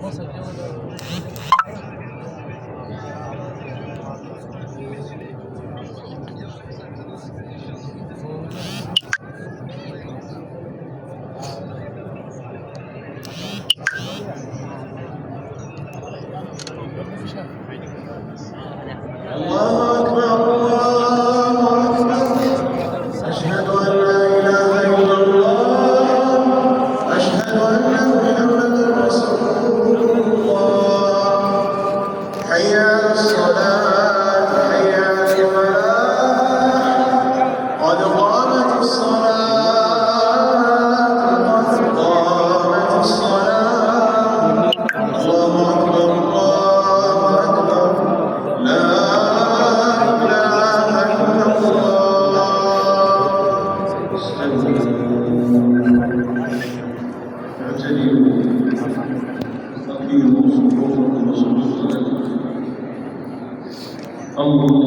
الله أكبر الله أكبر أشهد أن لا إله إلا الله أشهد أن محمدا رسول الله حي على الصلاة حي على الفلاح قد قامت الصلاة قد قامت الصلاة الله أكبر الله أكبر لا الله